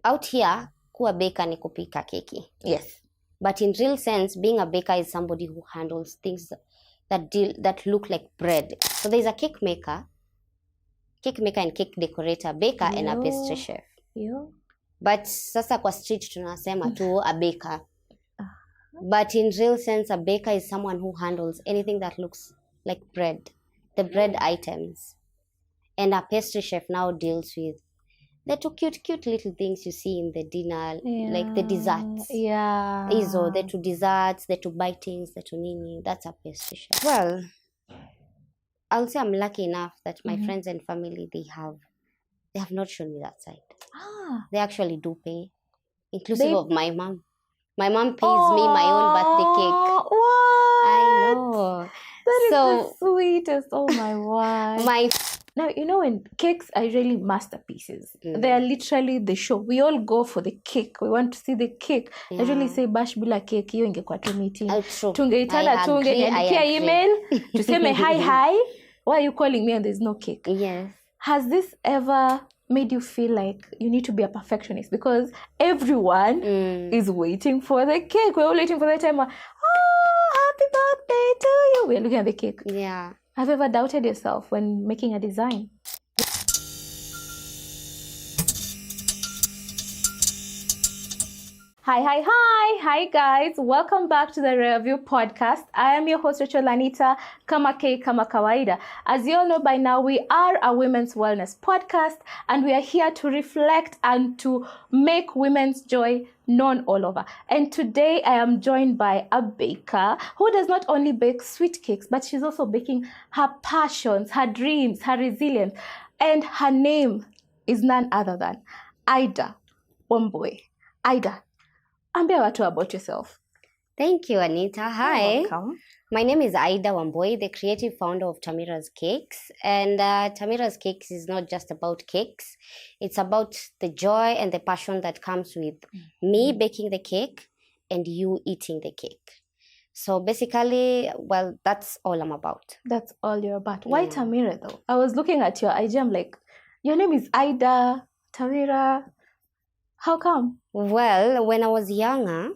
out here, kuwa baker ni kupika keki. Yes. But in real sense, being a baker is somebody who handles things that look like bread. So there's a cake maker and cake decorator, baker and a pastry chef. But sasa kwa street tunasema tu a baker. But in real sense, a baker is someone who handles anything that looks like bread, the bread items. And a pastry chef now deals with the two cute little things you see in the dinner, like the desserts. Yeah. Izo, the two desserts, the two bitings, the two nini. That's a pastry chef. Well, I'll say I'm lucky enough that my friends and family, they have not shown me that side. They actually do pay, inclusive of my mom. My mom pays me my own birthday cake. What? I know. That is the sweetest. Oh my word. Now, you know, when cakes are really masterpieces. They are literally the show. We all go for the cake. We want to see the cake. I usually say, bash bila cake, hiyo ingekuwa tu meeting. Tungeitana tu, ungeniandikia email, tuseme hi. Why are you calling me and there's no cake? Yes. Has this ever made you feel like you need to be a perfectionist? Because everyone is waiting for the cake. We're all waiting for the time. Happy birthday to you. We're looking at the cake. Yeah. Have you ever doubted yourself when making a design? Hi guys, welcome back to the Review Podcast. I am your host Rachel Anita, kama kawaida. As you all know by now, we are a women's wellness podcast and we are here to reflect and to make women's joy known all over. And today I am joined by a baker who does not only bake sweet cakes, but she's also baking her passions, her dreams, her resilience. And her name is none other than Idah Wambui. Idah, ambia watu about yourself. Thank you, Anita. Hi. You're welcome. My name is Idah Wambui, the creative founder of Tamira's Cakes. And Tamira's Cakes is not just about cakes. It's about the joy and the passion that comes with me baking the cake and you eating the cake. So basically, well, that's all I'm about. That's all you're about. Why Tamira though? I was looking at your IG, I'm like, your name is Idah, Tamira. How come? Well, when I was younger,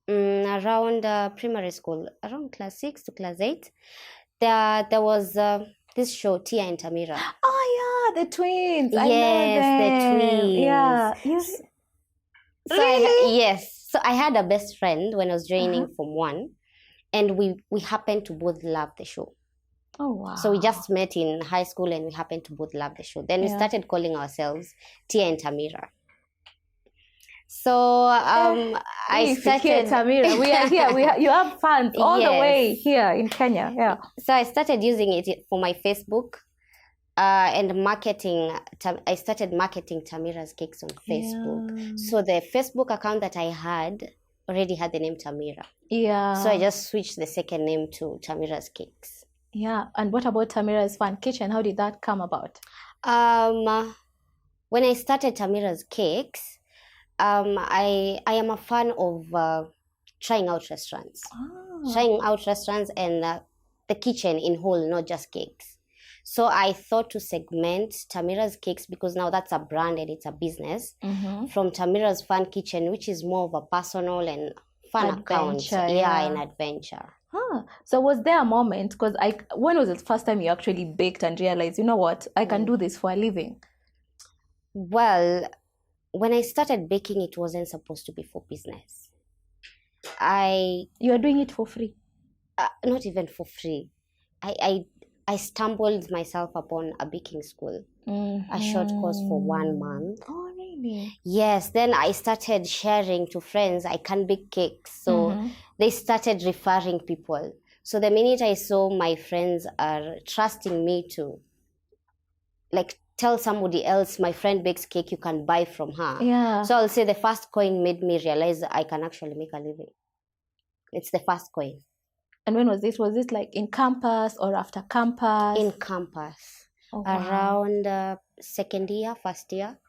around primary school, around class 6 to class 8, there was this show, Tia and Tamira. Oh yeah, the twins. Yes, I know them. the twins. Yeah. So Really? yes. So I had a best friend when I was joining Form 1, and we happened to both love the show. Oh wow. So we just met in high school and we happened to both love the show. Then we started calling ourselves Tia and Tamira. So I started Tamira. We are here. You have fans all the way here in Kenya. Yeah. So I started using it for my Facebook and marketing. I started marketing Tamira's Cakes on Facebook. So the Facebook account that I had already had the name Tamira. Yeah. So I just switched the second name to Tamira's Cakes. Yeah. And what about Tamira's Fun Kitchen? How did that come about? When I started Tamira's Cakes, I am a fan of trying out restaurants. Trying out restaurants and the kitchen in whole, not just cakes. So I thought to segment Tamira's Cakes, because now that's a brand and it's a business, from Tamira's Fun Kitchen, which is more of a personal and fun account. Yeah, an adventure. So was there a moment, because when was the first time you actually baked and realized, you know what, I can do this for a living? Well, when I started baking, it wasn't supposed to be for business. You are doing it for free? Not even for free. I stumbled myself upon a baking school, a short course for 1 month. Oh, really? Yes. Then I started sharing to friends, I can bake cakes. So they started referring people. So the minute I saw my friends are trusting me to, like, tell somebody else, my friend bakes cake, you can buy from her. Yeah. So I'll say the first coin made me realize I can actually make a living. It's the first coin. And when was this? Was it like in campus or after campus? In campus. Oh, wow. Around second year, first year.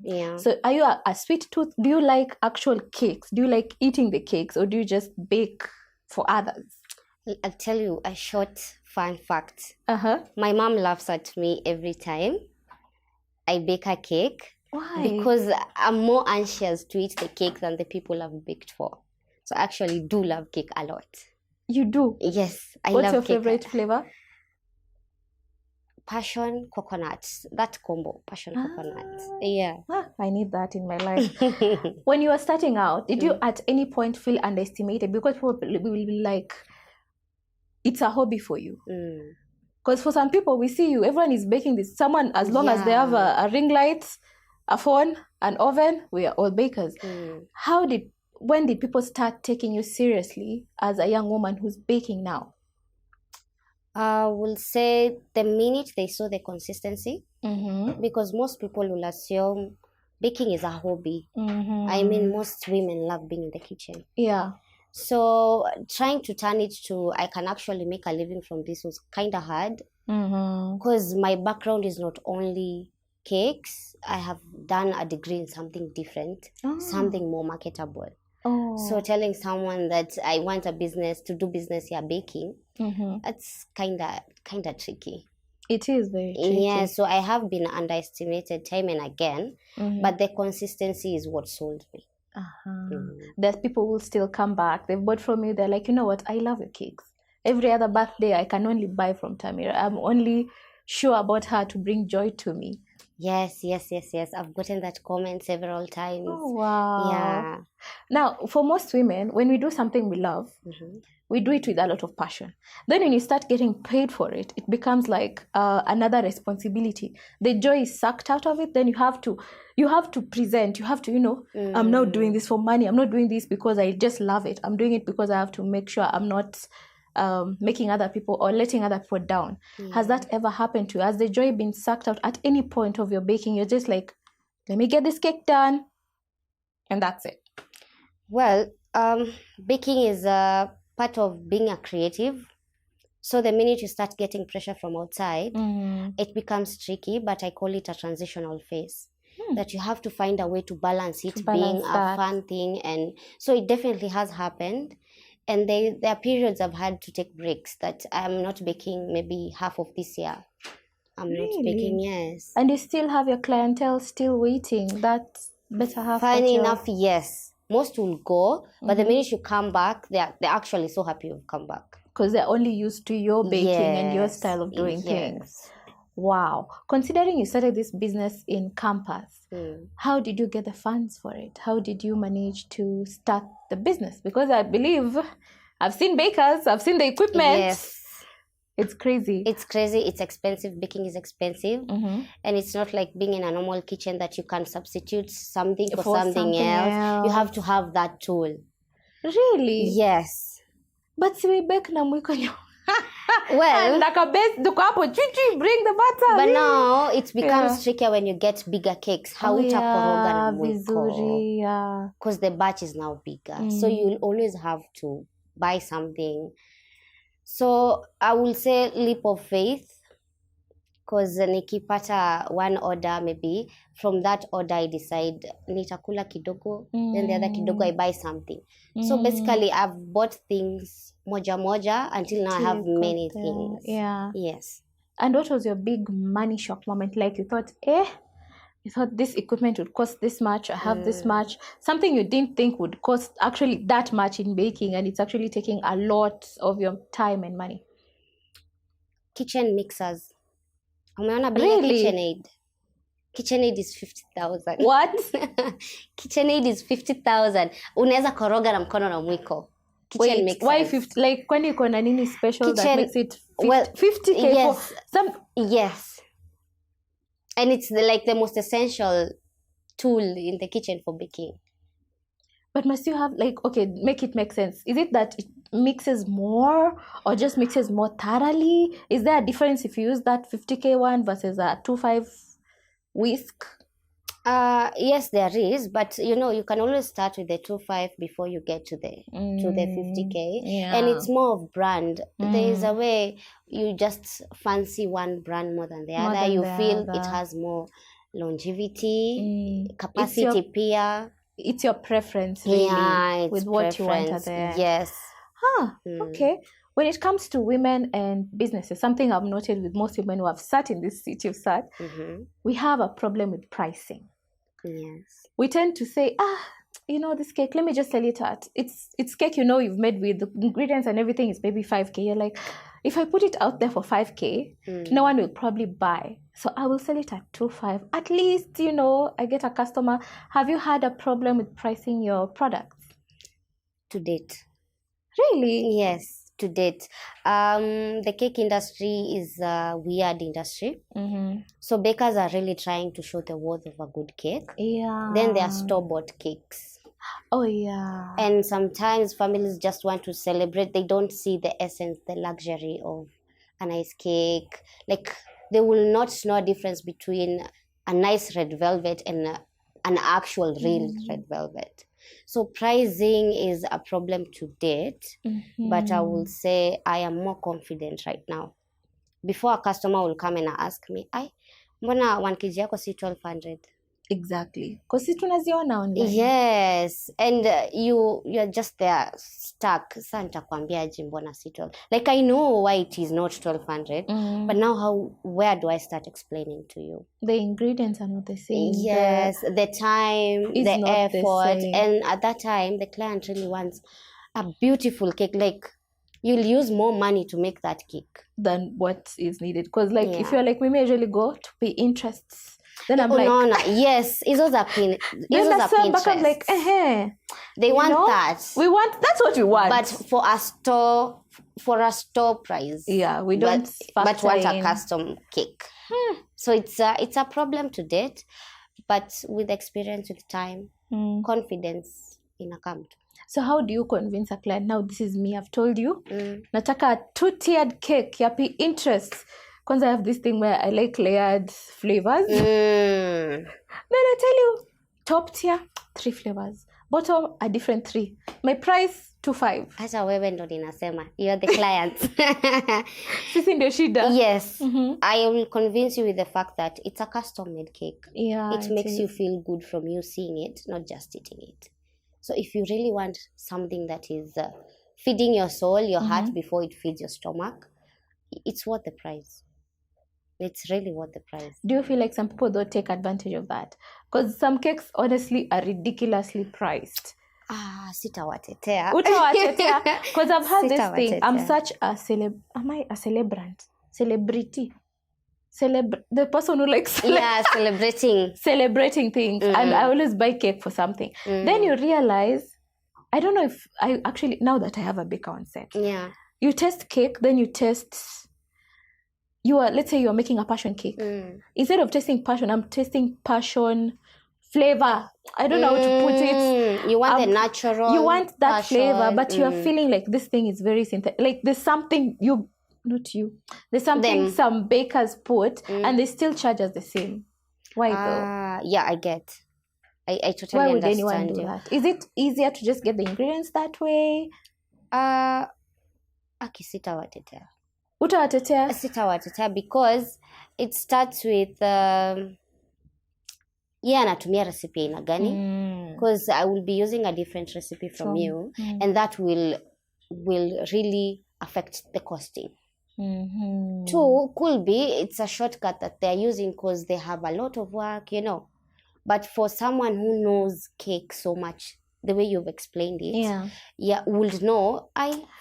Yeah. So are you a sweet tooth? Do you like actual cakes? Do you like eating the cakes, or do you just bake for others? I'll tell you a short fun fact. My mom laughs at me every time I bake a cake Why? Because I'm more anxious to eat the cake than the people I've baked for. So I actually do love cake a lot. You do? Yes, I What's love your cake. favorite flavor? Passion coconut. That combo, passion coconut. Yeah. I need that in my life. When you were starting out, did you at any point feel underestimated? Because people will be like, it's a hobby for you. Because for some people, we see you, everyone is baking this. Someone, as long as they have a ring light, a phone, an oven, we are all bakers. When did people start taking you seriously as a young woman who's baking now? I will say the minute they saw the consistency, because most people will assume baking is a hobby. I mean, most women love being in the kitchen. Yeah. So trying to turn it to I can actually make a living from this was kind of hard, because my background is not only cakes. I have done a degree in something different, something more marketable. So telling someone that I want a business to do business here baking, that's kind of tricky. It is very tricky. Yeah, so I have been underestimated time and again, but the consistency is what sold me. There's people who will still come back. They've bought from you. They're like, you know what? I love your cakes. Every other birthday, I can only buy from Tamira. I'm only sure about her to bring joy to me. Yes. I've gotten that comment several times. Oh, wow. Yeah. Now, for most women, when we do something we love, we do it with a lot of passion. Then when you start getting paid for it, it becomes like another responsibility. The joy is sucked out of it. Then you have to present. You have to, I'm not doing this for money. I'm not doing this because I just love it. I'm doing it because I have to make sure I'm not making other people or letting other people down. Has that ever happened to you? Has the joy been sucked out at any point of your baking? You're just like, let me get this cake done, and that's it. Well, baking is a part of being a creative. So the minute you start getting pressure from outside, it becomes tricky, but I call it a transitional phase. That you have to find a way to balance it being a fun thing. And so it definitely has happened. And there are periods I've had to take breaks that I'm not baking maybe half of this year. I'm not baking, yes. And you still have your clientele still waiting. That's better half. Funny enough, yes. Most will go, but the minute you come back, they're actually so happy you've come back. Because they're only used to your baking and your style of doing things. Wow. Considering you started this business in campus, how did you get the funds for it? How did you manage to start the business? Because I believe I've seen bakers, I've seen the equipment. Yes. It's crazy. It's crazy. It's expensive. Baking is expensive. And it's not like being in a normal kitchen that you can substitute something for something else. You have to have that tool. Really? Yes. But si we bake na mwiko nyo. Well, like a base, bring the butter. But now it becomes trickier when you get bigger cakes. Because the batch is now bigger. So you'll always have to buy something. So I will say leap of faith. Because nikipata one order, maybe from that order I decide nitakula kidogo, then the other kidogo I buy something. So basically I've bought things moja until now I have many things. Yeah. Yes. And what was your big money shock moment? Like you thought, this equipment would cost this much, I have this much. Something you didn't think would cost actually that much in baking, and it's actually taking a lot of your time and money. Kitchen mixers. Umeona bei KitchenAid? KitchenAid is 50,000. What? KitchenAid is 50,000. Unaweza koroga na mkono na mwiko. Kitchen mixers. Why 50? Like kwani iko na nini special that makes it 50K? Yes. For some... Yes. And it's the most essential tool in the kitchen for baking. But must you have make it make sense? Is it that it mixes more or just mixes more thoroughly? Is there a difference if you use that 50K one versus a 2.5 whisk? Yes, there is, but you can always start with the 2.5 before you get to the 50K. Yeah. And it's more of brand. There is a way you just fancy one brand more than the other. You feel it has more longevity, capacity, it's your preference, really, with what you want there. Yes. Okay. When it comes to women and businesses, something I've noted with most women who have sat in this seat you've sat, we have a problem with pricing. Yes. we tend to say, this cake, let me just sell it at, it's cake, you've made with the ingredients and everything is maybe 5K. You're like, if I put it out there for 5K, no one will probably buy. So I will sell it at 2.5. At least, I get a customer. Have you had a problem with pricing your products? To date. Really? Yes, to date. The cake industry is a weird industry. So bakers are really trying to show the worth of a good cake. Yeah. Then there are store-bought cakes. Oh, yeah. And sometimes families just want to celebrate. They don't see the essence, the luxury of a nice cake. Like, they will not know a difference between a nice red velvet and an actual real red velvet. So pricing is a problem to date, but I will say I am more confident right now. Before a customer will come and ask me, mbona 1 kg yako si 1200? Exactly. Because si tunaziona online. Yes, and you're just there stuck. Sasa nitakwambiaje mbona si 12? Like, I know why it is not 1200, but now where do I start explaining to you? The ingredients are not the same. Yes, the time, the effort, and at that time the client really wants a beautiful cake. Like, you'll use more money to make that cake than what is needed. Because if you're like me, I usually go to pay interests. Then I'm like, no. Yes, it's also a pin. Back I'm like, they want that. That's what we want. But for a store price. Yeah, we don't. But want a custom cake. So it's a problem to date, but with experience, with time, confidence in account. So how do you convince a client? Now this is me. I've told you. Nataka 2-tiered cake. Yapi interest. Because I have this thing where I like layered flavors. Then I tell you, top tier, 3 flavors. Bottom, a different 3. My price, 2.5. Hata wewe ndo ninasema. You're the client. Sisi ndio shida. Yes. I will convince you with the fact that it's a custom-made cake. Yeah, it makes you feel good from you seeing it, not just eating it. So if you really want something that is feeding your soul, your heart, before it feeds your stomach, it's worth the price. It's really worth the price. Do you feel like some people don't take advantage of that? Because some cakes, honestly, are ridiculously priced. Sitawatetea. Utawatetea. Because I've had this thing. I'm such a am I a celebrant? Celebrity. The person who likes celebrating things. And I always buy cake for something. Then you realize, I don't know if I actually, now that I have a baker on set. Yeah. You test cake, then you test... let's say you're making a passion cake. Instead of tasting passion, I'm tasting passion flavor. I don't know how to put it. You want the natural. You want that passion, flavor, but you're feeling like this thing is very synthetic. Like there's something there's something some bakers put and they still charge us the same. Why though? Yeah, I get. I totally Why would understand anyone do that? Is it easier to just get the ingredients that way? Sitawatetea. Utawatetea? Sitawatetea because it starts with anatumia recipe aina gani, because I will be using a different recipe from you, and that will really affect the costing. Two, could be it's a shortcut that they're using because they have a lot of work, but for someone who knows cake so much, the way you've explained it, would know,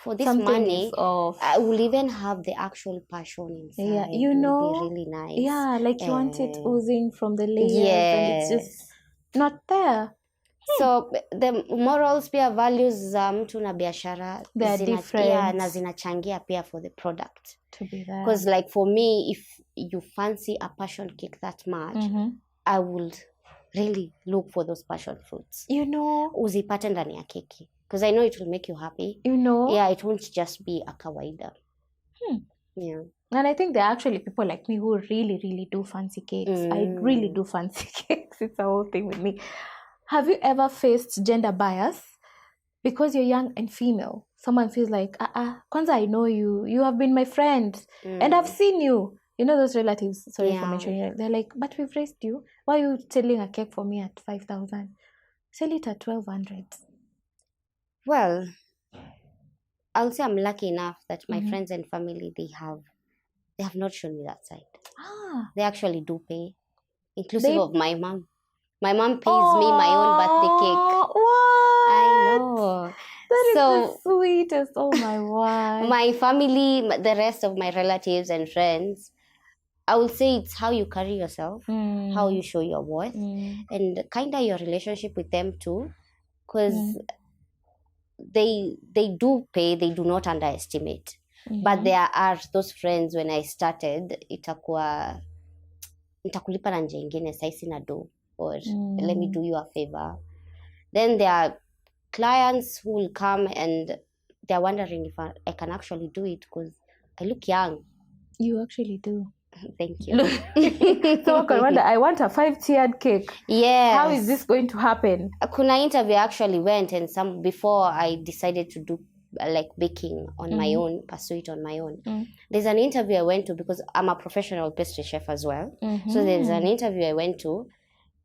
for this something money, I will even have the actual passion inside. Yeah, it will be really nice. Yeah, like you want it oozing from the layers, and it's just not there. So the morals pia, values za mtu na biashara, they are different. Na zinachangia pia for the product to be there. Because like for me, if you fancy a passion cake that much, I would really look for those passion fruits. Uzipate ndani ya keki. Because I know it will make you happy. Yeah, it won't just be a kawaida. Yeah. And I think there are actually people like me who really, really do fancy cakes. I really do fancy cakes. It's a whole thing with me. Have you ever faced gender bias? Because you're young and female, someone feels like, kwanza I know you. You have been my friend. And I've seen you. Those relatives, sorry for mentioning, they're like, but we've raised you. Why are you selling a cake for me at 5,000? Sell it at 1,200. Well, I'll say I'm lucky enough that my friends and family, they have not shown me that side. They actually do pay, inclusive of my mom. My mom pays me my own birthday cake. What? I know. That is So the sweetest. Oh my word. my family, the rest of my relatives and friends, I will say it's how you carry yourself, how you show your worth, and kind of your relationship with them too, because they do pay, they do not underestimate. But there are those friends when I started, nitakulipa na njia ingine, sai sina do, or let me do you a favor. Then there are clients who will come and they're wondering if I can actually do it because I look young. You actually do. Thank you. Someone can wonder, I want a 5-tiered cake. Yes. How is this going to happen? Kuna interview actually went, and before I decided to do like baking on my own, pursue it on my own. There's an interview I went to because I'm a professional pastry chef as well. So there's an interview I went to,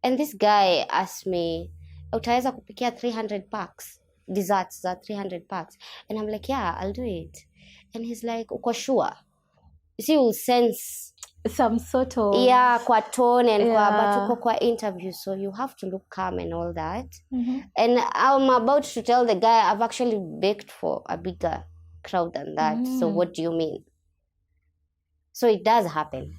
and this guy asked me, utaweza kupikia 300 packs, desserts za 300 packs. And I'm like, yeah, I'll do it. And he's like, uko sure? You see, you'll sense some sort of kwa tone and but uko kwa interview, so you have to look calm and all that. And I'm about to tell the guy I've actually baked for a bigger crowd than that. So what do you mean? So it does happen.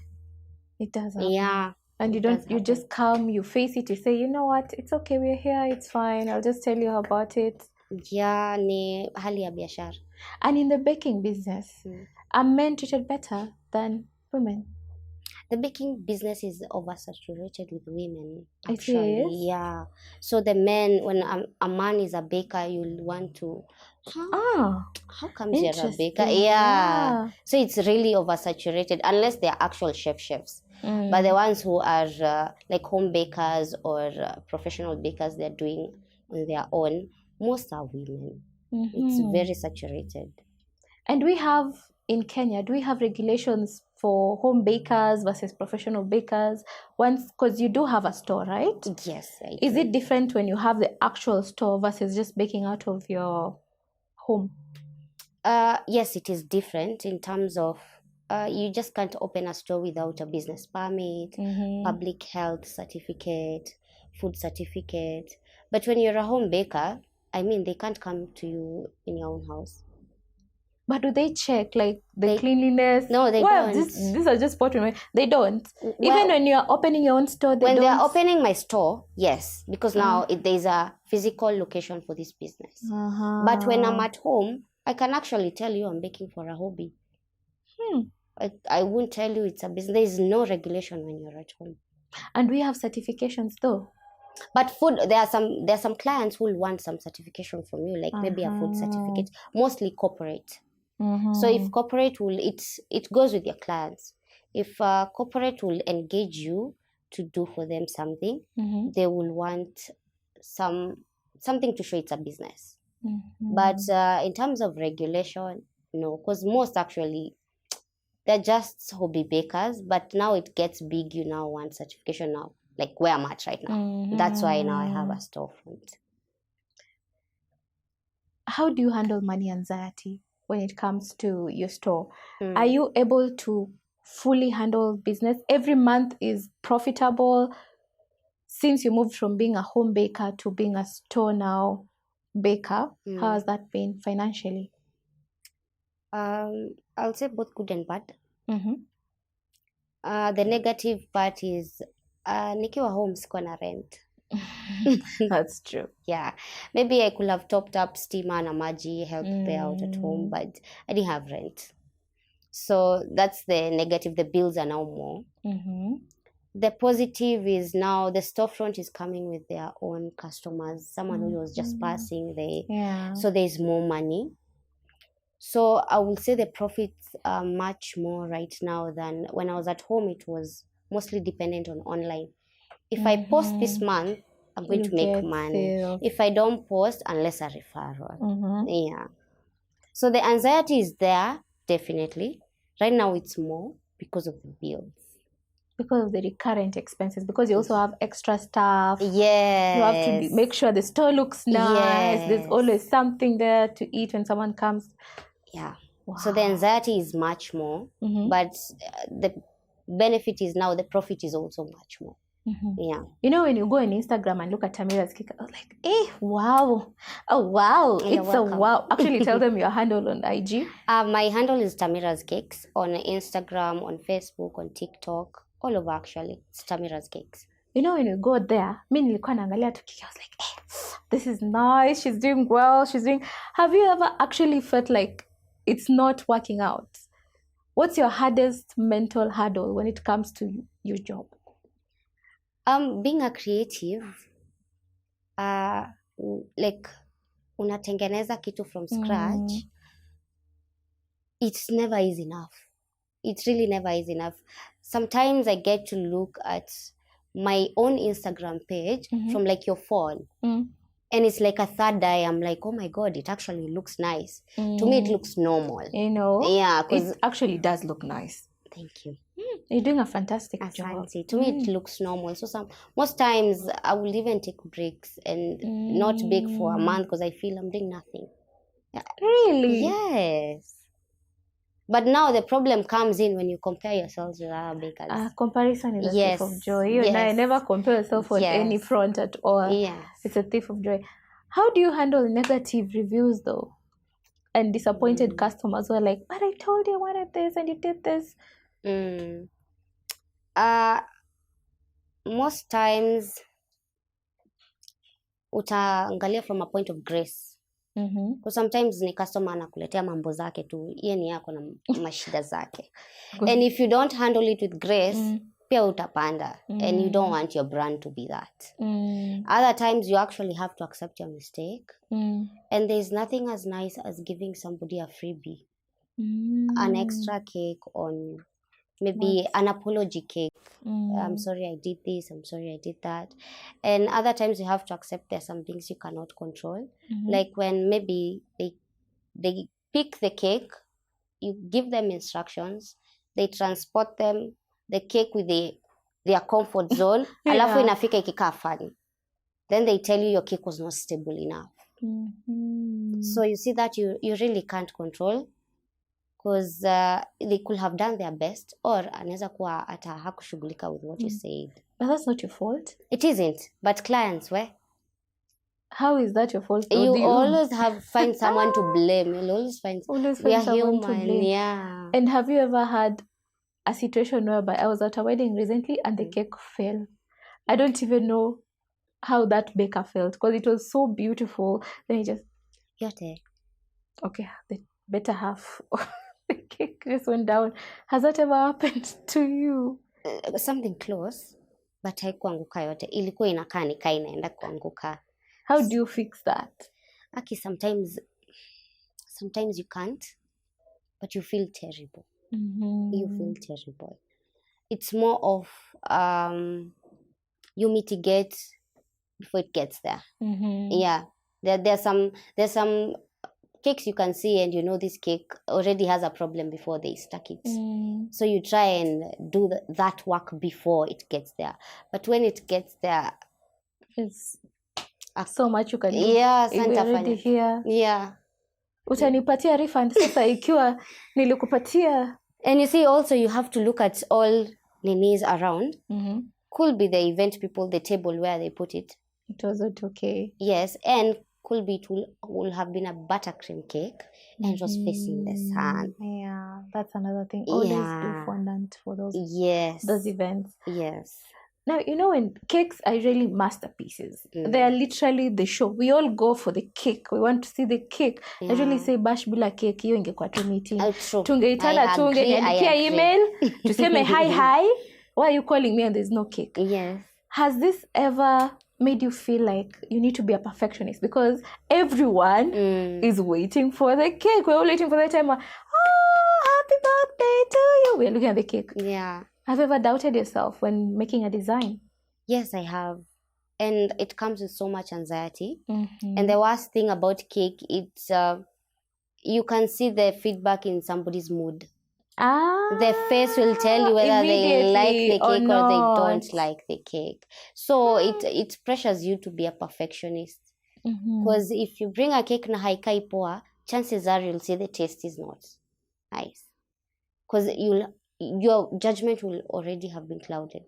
It does happen. Yeah. And you just calm, you face it, you say, you know what, it's okay, we're here, it's fine, I'll just tell you about it. Yeah, ni hali ya biashara. And in the baking business, are men treated better than women? The baking business is oversaturated with women, actually. It is? Yeah. So the men, when a man is a baker, you'll want to, how come you're a baker? Yeah. So it's really oversaturated unless they're actual chefs. But the ones who are like home bakers or professional bakers, they're doing on their own, most are women. It's very saturated. And we have, in Kenya, do we have regulations for home bakers versus professional bakers? Once, because you do have a store, right? Yes. Is it different when you have the actual store versus just baking out of your home? Yes, it is different in terms of you just can't open a store without a business permit, public health certificate, food certificate. But when you're a home baker, I mean, they can't come to you in your own house. But do they check like the cleanliness? No, they don't. These are just spotting. They don't. Even when you're opening your own store, when they're opening my store, yes, because now there's a physical location for this business. But when I'm at home, I can actually tell you I'm baking for a hobby. I won't tell you it's a business. There is no regulation when you're at home. And we have certifications though. But food, there are some clients who will want some certification from you, like maybe a food certificate, mostly corporate. So if corporate it goes with your clients. If corporate will engage you to do for them something, they will want something to show it's a business. But in terms of regulation, no, because most actually, they're just hobby bakers, but now it gets big, you now want certification now, like where I'm at right now. That's why now I have a storefront. How do you handle money anxiety when it comes to your store? Are you able to fully handle business? Every month is profitable since you moved from being a home baker to being a store now baker. How has that been financially? I'll say both good and bad. The negative part is nikiwa home siko na rent. That's true. Yeah, maybe I could have topped up steamer na maji, helped pay out at home, but I didn't have rent. So that's the negative. The bills are now more. The positive is now the storefront is coming with their own customers. Someone who was just passing, so there's more money. So I will say the profits are much more right now than when I was at home. It was mostly dependent on online. If I post this month, I'm going to make money. Sales. If I don't post, unless a referral. Yeah. So the anxiety is there, definitely. Right now it's more because of the bills. Because of the recurrent expenses. Because you also have extra staff. Yes. You have to make sure the store looks nice. Yes. There's always something there to eat when someone comes. Yeah. Wow. So the anxiety is much more. But the benefit is now the profit is also much more. Yeah. You know, when you go on Instagram and look at Tamira's cake, I was like, wow. Oh, wow. You're It's a welcome. wow. Actually, tell them your handle on IG. My handle is Tamira's Cakes on Instagram, on Facebook, on TikTok, all over actually. It's Tamira's Cakes. You know, when you go there, mi nilikuwa naangalia tu kiki, I was like, this is nice. She's doing well. Have you ever actually felt like it's not working out? What's your hardest mental hurdle when it comes to your job? Being a creative, like unatengeneza kitu from scratch, it's never easy enough. It's really never easy enough. Sometimes I get to look at my own Instagram page from like your phone, and it's like a third eye. I'm like, oh my God, it actually looks nice. To me, it looks normal. You know, yeah, because it actually does look nice. Thank you. You're doing a fantastic job. To me, it looks normal. So most times I will even take breaks and not bake for a month because I feel I'm doing nothing. Really? Yes. But now the problem comes in when you compare yourselves with other bakers. Comparison is a thief of joy. You and I never compare yourself on any front at all. Yes. It's a thief of joy. How do you handle negative reviews though? And disappointed customers who are like, but I told you I wanted this and you did this. Most times utaangalia from a point of grace. Because sometimes ni customer anakuletea mambo zake tu, yeye ni yako na mashida zake. And if you don't handle it with grace, pia utapanda, and you don't want your brand to be that. Other times you actually have to accept your mistake, and there's nothing as nice as giving somebody a freebie, an extra cake on maybe an apology cake. I'm sorry I did this, I'm sorry I did that. And other times you have to accept there's some things you cannot control. Like when maybe they pick the cake, you give them instructions, they transport them, the cake with their comfort zone, alafu inafika ikikaa funny. Then they tell you your cake was not stable enough. So you see that you really can't control, because they could have done their best, or anaweza kuwa hata hakushughulika with what you said. But that's not your fault. It isn't, but clients were. How is that your fault? You always find someone to blame. You'll always find someone human, to blame. Yeah. And have you ever had a situation whereby I was at a wedding recently and the cake fell? I don't even know how that baker felt, because it was so beautiful. Then he just... Yote. Okay, the better half the cake just went down. Has that ever happened to you? Something close, but haikuanguka yote. Ilikuwa inakaa nika inaenda kuanguka. How do you fix that? Aki, sometimes you can't, but you feel terrible. You feel terrible. It's more of you mitigate before it gets there. Yeah, there's some cakes you can see and you know this cake already has a problem before they stack it. So you try and do that work before it gets there. But when it gets there, it's so much you can do. Yeah, Santa already here. Yeah. Utanipatia refund sasa ikiwa nilikupatia. And you see, also you have to look at all ninis around. Could be the event people, the table where they put it. It wasn't okay. Yes, and could be it will have been a buttercream cake and it was facing the sun. Yeah, that's another thing. Always do fondant for those events. Yes. Now, you know, when cakes are really masterpieces, they are literally the show. We all go for the cake. We want to see the cake. I usually say, bash bila cake, hiyo ingekuwa tu meeting. Tungeitana tu, ungeniandikia email, tuseme hi, why are you calling me and there's no cake? Yes. Has this ever made you feel like you need to be a perfectionist? Because everyone is waiting for the cake. We're all waiting for the time. Happy birthday to you. We're looking at the cake. Yeah. Have you ever doubted yourself when making a design? Yes, I have. And it comes with so much anxiety. And the worst thing about cake, it's you can see the feedback in somebody's mood. The face will tell you whether they like the cake or they don't like the cake. So it pressures you to be a perfectionist. Because if you bring a cake na haikai poa, chances are you'll see the taste is not nice. Because your judgment will already have been clouded.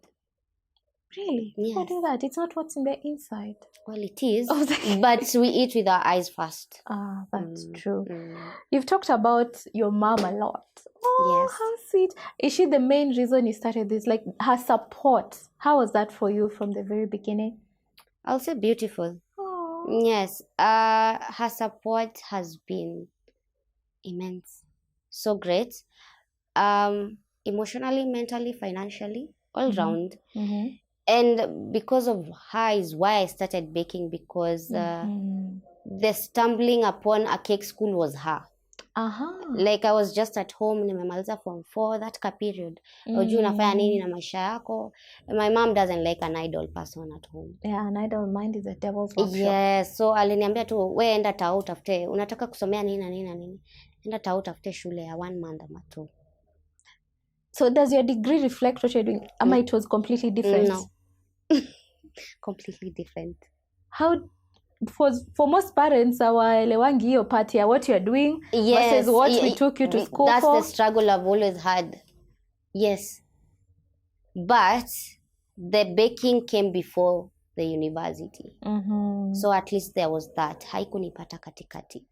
Really? People do that. It's not what's in the inside. Well, it is, Oh, but we eat with our eyes first. Ah, that's true. Mm. You've talked about your mom a lot. Oh, Yes. how sweet. Is she the main reason you started this? Like her support. How was that for you from the very beginning? I'll say beautiful. Oh. Yes. Her support has been immense. So great. Emotionally, mentally, financially, all round. Mm-hmm. And because of her is why I started baking, because the stumbling upon a cake school was her. Like I was just at home, nimemaliza form 4, that ka period. Ujui unafanya nini na maisha yako. My mom doesn't like an idle person at home. Yeah, an idle mind is a devil's workshop. Yes, so aliniambia tu, we enda tao utafute, unataka kusomea nini na nini na nini. Enda tao utafute shule ya 1 month ama 2. So does your degree reflect what you're doing? Ama it was completely different? No. Completely different. How, for most parents, hawaelewangi hiyo part ya what you're doing versus what we took you to school that's for. That's the struggle I've always had. Yes. But the baking came before the university. So at least there was that. Haikunipata katikati.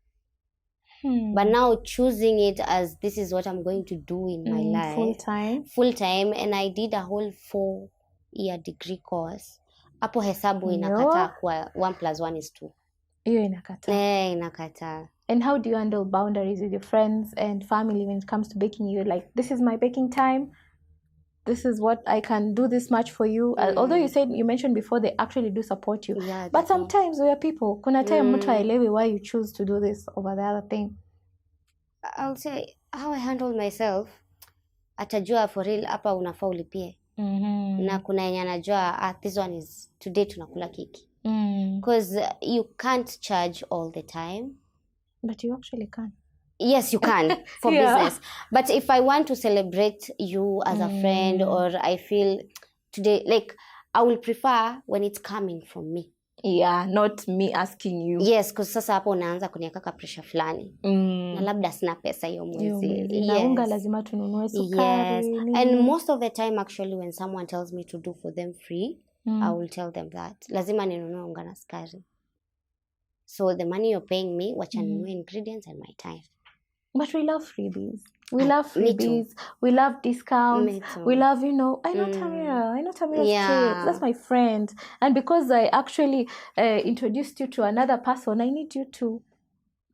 But now choosing it as this is what I'm going to do in my life. Full time. And I did a whole 4-year degree course. Hapo hesabu inakataa kwa 1 + 1 is 2. Hiyo inakataa. Inakataa. And how do you handle boundaries with your friends and family when it comes to baking? You're like, this is my baking time. This is what I can do this much for you. Although you mentioned before they actually do support you. Yeah, but sometimes we are people. Kuna time mtu haelewi why you choose to do this over the other thing. I'll say how I handle myself. Atajua for real hapa unafaa ulipie. Na kuna yenye anajua this one is today tunakula keki. Because you can't charge all the time. But you actually can. Yes, you can for business. But if I want to celebrate you as a friend, or I feel today, like I will prefer when it's coming from me. Yeah, not me asking you. Yes, because sasa hapo unaanza kuniweka pressure fulani. Na labda sina pesa hiyo mwezi. Na unga lazima tununue sukari. Yes. And most of the time actually when someone tells me to do for them free, I will tell them that lazima ninunue unga na sukari. So the money you're paying me, wacha ninunue ingredients and my time. But we love freebies. We love freebies. We love discounts. We love, I know Tamira. I know Tamira's kids. That's my friend. And because I actually introduced you to another person, I need you to,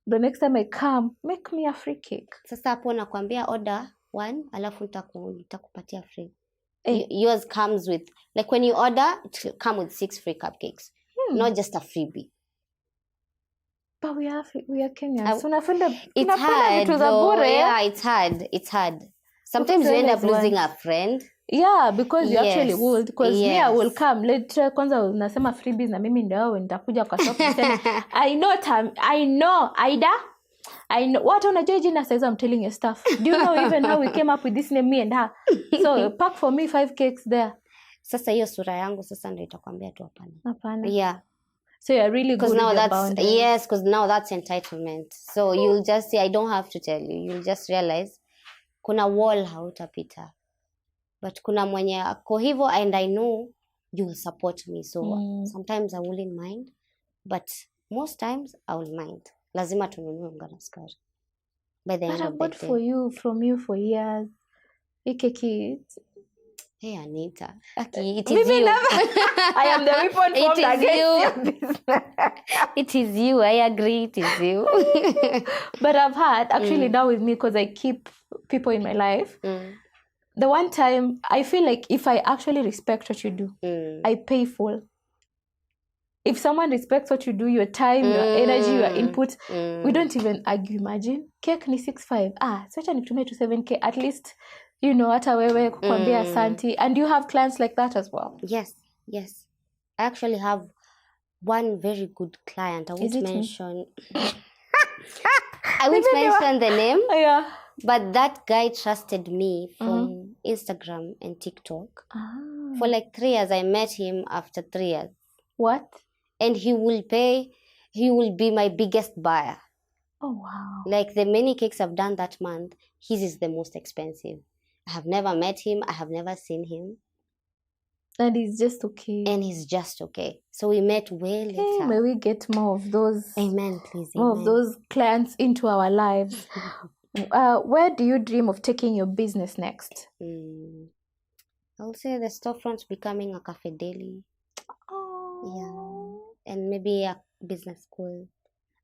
the next time I come, make me a free cake. Sasa hapo nakwambia order 1, alafu nitakupatia free. Yours comes with, like when you order, it will come with 6 free cupcakes. Not just a freebie. But we are Kenyans. It's hard though. Yeah, it's hard. Sometimes you end up losing a friend. Yeah, because you actually would. Because me, I will come later. Kwanza unasema freebies na mimi ndio nitakuja kwa shop. I know, Idah. I know. What unajua jina says I'm telling you stuff. Do you know even how we came up with this name, me and her? So pack for me 5 cakes there. Sasa hiyo sura yangu sasa ndio itakwambia tu hapana. Yeah. So you're really good now with that's boundaries. Yes, because now that's entitlement. So you'll just see, I don't have to tell you. You'll just realize kuna wall hautapita. But kuna mwenye ako hivyo and I know you will support me. So sometimes I wouldn't mind. But most times I will mind. Lazima tununue unga na sukari. By the end of the day. But I've bought from you for years. Kids. Hey Anita, okay, it is you. I am the weapon formed against you. It is you, I agree, it is you. But I've had, actually now with me, because I keep people in my life, the one time, I feel like if I actually respect what you do, I pay full. If someone respects what you do, your time, your energy, your input, we don't even argue, imagine. Cake ni 6.5. Swacha nitumie to 7K, at least, hata wewe kukwambia asante. And you have clients like that as well? Yes. I actually have one very good client. I won't mention the name. Yeah. But that guy trusted me from Instagram and TikTok. For like 3 years. I met him after 3 years. What? And he will be my biggest buyer. Oh, wow. Like the many cakes I've done that month, his is the most expensive. I have never met him. I have never seen him. And it's just okay. And he's just okay. So we met way Hey, later. may we get more of those. Amen, please. More of Amen. those clients into our lives. Where do you dream of taking your business next? I'll say the storefront becoming a cafe deli. Oh. Yeah. And maybe a business school.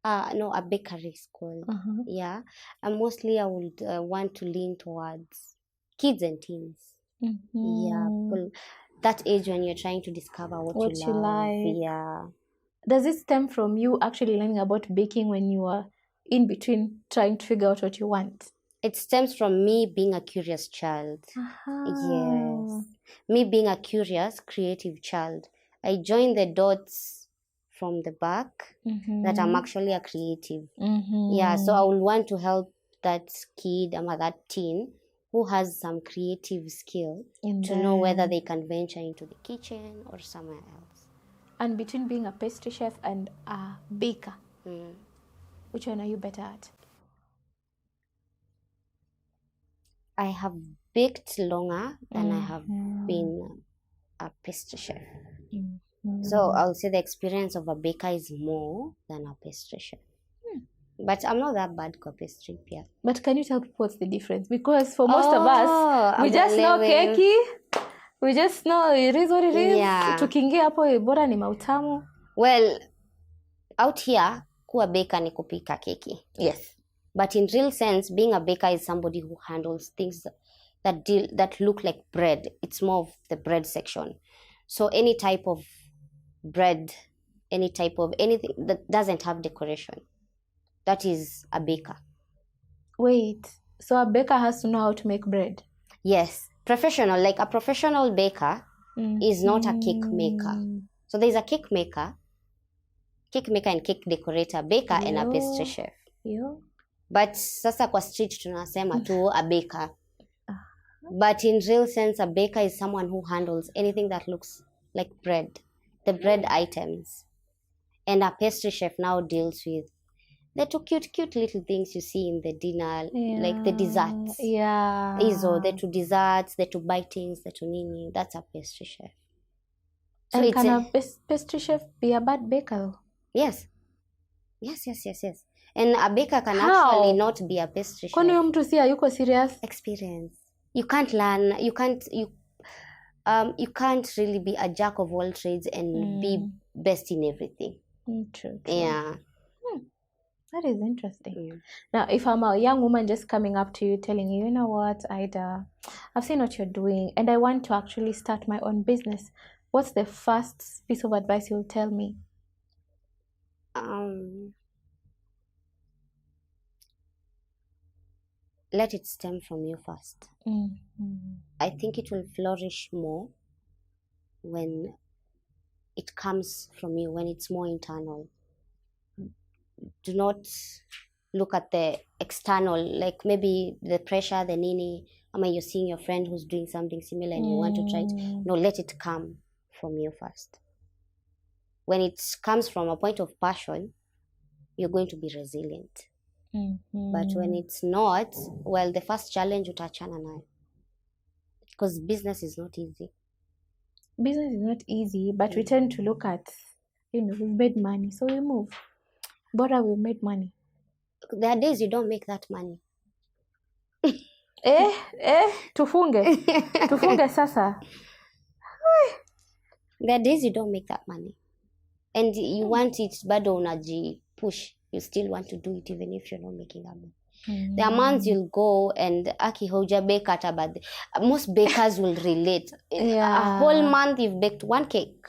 No, a bakery school. Uh-huh. Yeah. And mostly I would want to lean towards kids and teens. Yeah. People, that age when you're trying to discover what you love. Yeah. Does it stem from you actually learning about baking when you were in between trying to figure out what you want? It stems from me being a curious child. Yes. Me being a curious, creative child. I joined the dots from the back that I'm actually a creative. Yeah, so I would want to help that kid or that teen who has some creative skill to know whether they can venture into the kitchen or somewhere else. And between being a pastry chef and a baker, which one are you better at? I have baked longer than I have been a pastry chef. So I'll say the experience of a baker is more than a pastry chef. But I'm not that bad for pastry, yeah. But can you tell people what's the difference? Because for most of us, we just know keki. We just know it is what it is. Yeah. Tukiingia hapo bora ni mautamu. Well, out here, kuwa baker ni kupika keki. Yes. But in real sense, being a baker is somebody who handles things that look like bread. It's more of the bread section. So any type of bread, any type of anything that doesn't have decoration, that is a baker. Wait, so a baker has to know how to make bread? Yes. Professional, like a professional baker is not a cake maker. So there's a cake maker and cake decorator, baker and a pastry chef. But sasa kwa street tunasema tu a baker. But in real sense, a baker is someone who handles anything that looks like bread, the bread items. And a pastry chef now deals with the two cute little things you see in the dinner, like the desserts. Yeah. Izo, the two desserts, the two bitings, the two nini. That's a pastry chef. So and can a pastry chef be a bad baker? Yes. And a baker can actually not be a pastry chef. Kwani huyo mtu si hayuko serious? Experience. You can't learn. You can't really be a jack of all trades and be best in everything. True. Yeah. That is interesting. Now, if I'm a young woman just coming up to you telling you, you know what, Idah, I've seen what you're doing and I want to actually start my own business, what's the first piece of advice you'll tell me? Let it stem from you first. I think it will flourish more when it comes from you, when it's more internal. Do not look at the external, like maybe the pressure, the nini, you're seeing your friend who's doing something similar and you want to try it. No, let it come from you first. When it comes from a point of passion, you're going to be resilient. But when it's not, well, the first challenge utachana nayo. Because business is not easy. Business is not easy, but we tend to look at, we've made money, so we move. Bora we made money. There are days you don't make that money. Tufunge sasa. There are days you don't make that money. And you want it, bado unaji push. You still want to do it even if you're not making that money. There are months you'll go and aki hoja bake ata but most bakers will relate. A whole month you've baked one cake.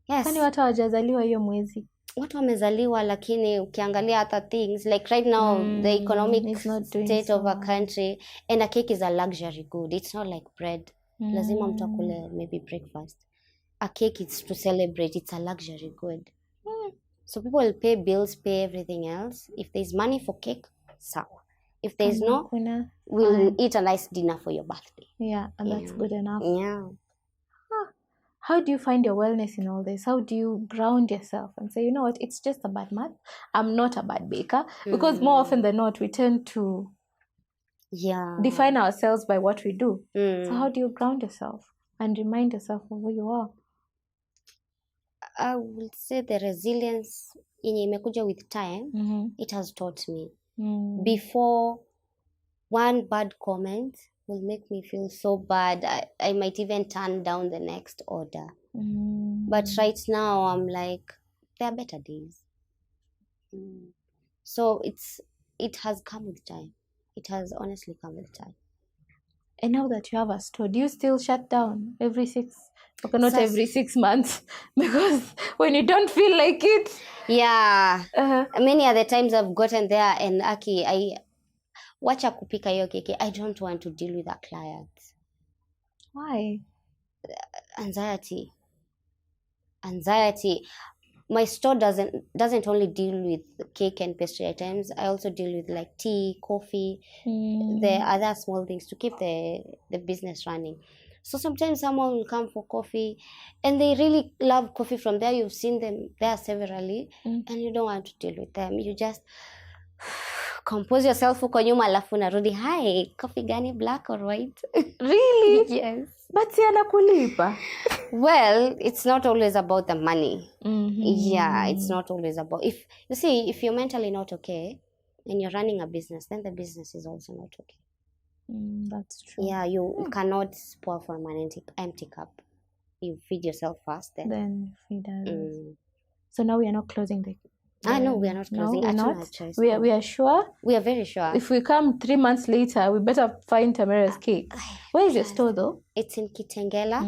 Yes. Kwani watu hawajazaliwa hiyo mwezi? Watu wamezaliwa lakini ukiangalia other things like right now the economic state of a country and a cake is a luxury good. It's not like bread. Lazima mtu akule maybe breakfast. A cake is to celebrate. It's a luxury good. So people will pay bills, pay everything else. If there's money for cake, sawa. If there's no, we'll eat a nice dinner for your birthday. Yeah, and that's good enough. Yeah. How do you find your wellness in all this? How do you ground yourself and say, you know what, it's just a bad month. I'm not a bad baker. Because more often than not, we tend to define ourselves by what we do. So how do you ground yourself? and remind yourself of who you are? I would say the resilience yenye imekuja with time, Mm-hmm. it has taught me. Mm. Before, one bad comment will make me feel so bad. I might even turn down the next order. Mm. But right now, I'm like, there are better days. So it has come with time. It has honestly come with time. And now that you have a store, do you still shut down every 6? Okay, not Sas- every 6 months, because when you don't feel like it. Yeah. Uh-huh. Many other times I've gotten there and Aki, wacha kupika hiyo keki. I don't want to deal with a client. Why? Anxiety. My store doesn't only deal with cake and pastry items. I also deal with like tea, coffee, the other small things to keep the business running. So sometimes someone will come for coffee and they really love coffee from there. You've seen them there severally and you don't want to deal with them. You just compose yourself huko nyuma alafu narudi, hi, coffee gani, black or white? Really? Yes. But si anakulipa. Well, it's not always about the money. Mm-hmm. Yeah, it's not always about, if you're mentally not okay and you're running a business, then the business is also not okay. That's true. Yeah, you cannot pour from an empty cup. You feed yourself first, then feed others. So now we are not closing the no, we are not closing. No, we're not. We are sure. We are very sure. If we come 3 months later, we better find Tamara's cake. Where is your store though? It's in Kitengela,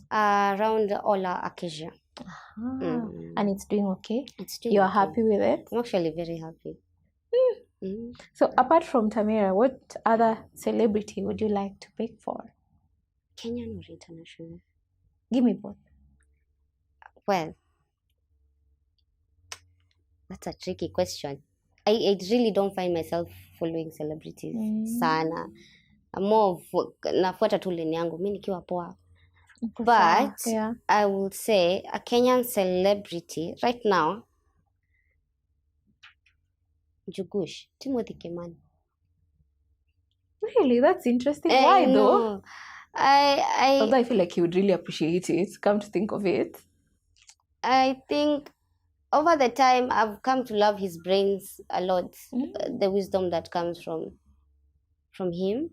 around Ola Acacia. And it's doing okay? It's doing You're okay. happy with it? I'm actually very happy. So apart from Tamara, what other celebrity would you like to bake for? Kenyan or international? Give me both. Well, that's a tricky question. I really don't find myself following celebrities sana. More of nafuata tu lane yangu mimi nikiwa poa. But yeah. I would say a Kenyan celebrity right now, Jugush, Timothy Kimani. Really? That's interesting. Why though? Although I feel like he would really appreciate it, come to think of it. I think over the time I've come to love his brains a lot, the wisdom that comes from him.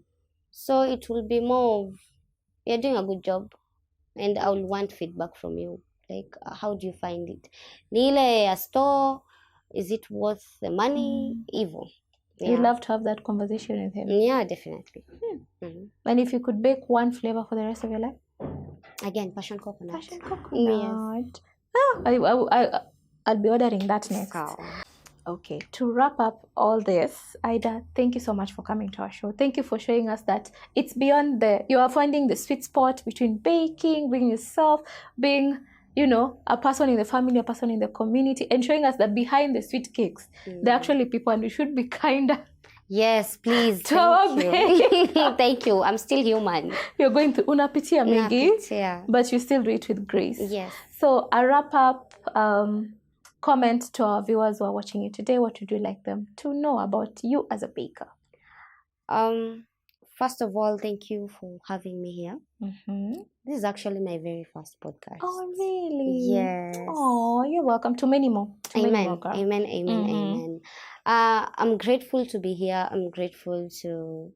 So it will be more of, you're doing a good job and I will want feedback from you. Like, how do you find it? Nile a store, is it worth the money? Evil. Yeah. You'd love to have that conversation with him. Yeah, definitely. And if you could bake one flavor for the rest of your life? Again, passion coconut. Passion coconut. Yes. Oh, I'll be ordering that next. Wow. Okay, to wrap up all this, Idah, thank you so much for coming to our show. Thank you for showing us that it's beyond you are finding the sweet spot between baking, being yourself, being, a person in the family, a person in the community, and showing us that behind the sweet cakes, there are actually people, and we should be kinder. Yes, please. Thank you. Thank you. I'm still human. You're going through unapitia mingi, but you still do it with grace. Yes. So a wrap up, comment to our viewers who are watching you today. What would you like them to know about you as a baker? First of all, thank you for having me here. This is actually my very first podcast. Oh, really? Yes. Oh, you're welcome. To many more. Amen. I'm grateful to be here. I'm grateful to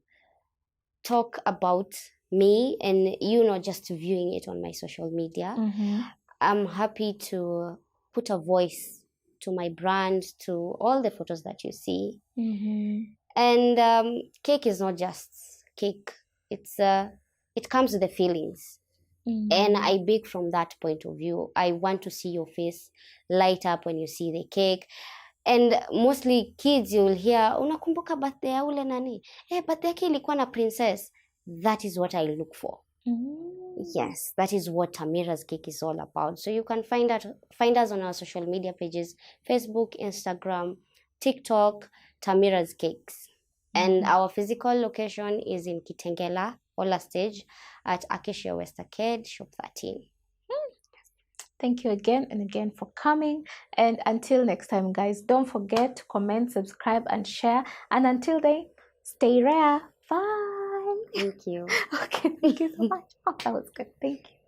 talk about me and just viewing it on my social media. I'm happy to put a voice to my brand, to all the photos that you see. And cake is not just cake. It comes with the feelings. And I bake from that point of view. I want to see your face light up when you see the cake. And mostly kids, you will hear, unakumbuka birthday ya ule nani? Birthday yake ilikuwa na princess. That is what I look for. Yes, that is what Tamira's Cake is all about. So you can find us on our social media pages, Facebook, Instagram, TikTok, Tamira's Cakes. And our physical location is in Kitengela, Ola Stage, at Acacia West Arcade, Shop 13. Thank you again and again for coming. And until next time, guys, don't forget to comment, subscribe, and share. And until then, stay rare. Bye. Thank you. Okay, thank you so much. Oh, that was good. Thank you.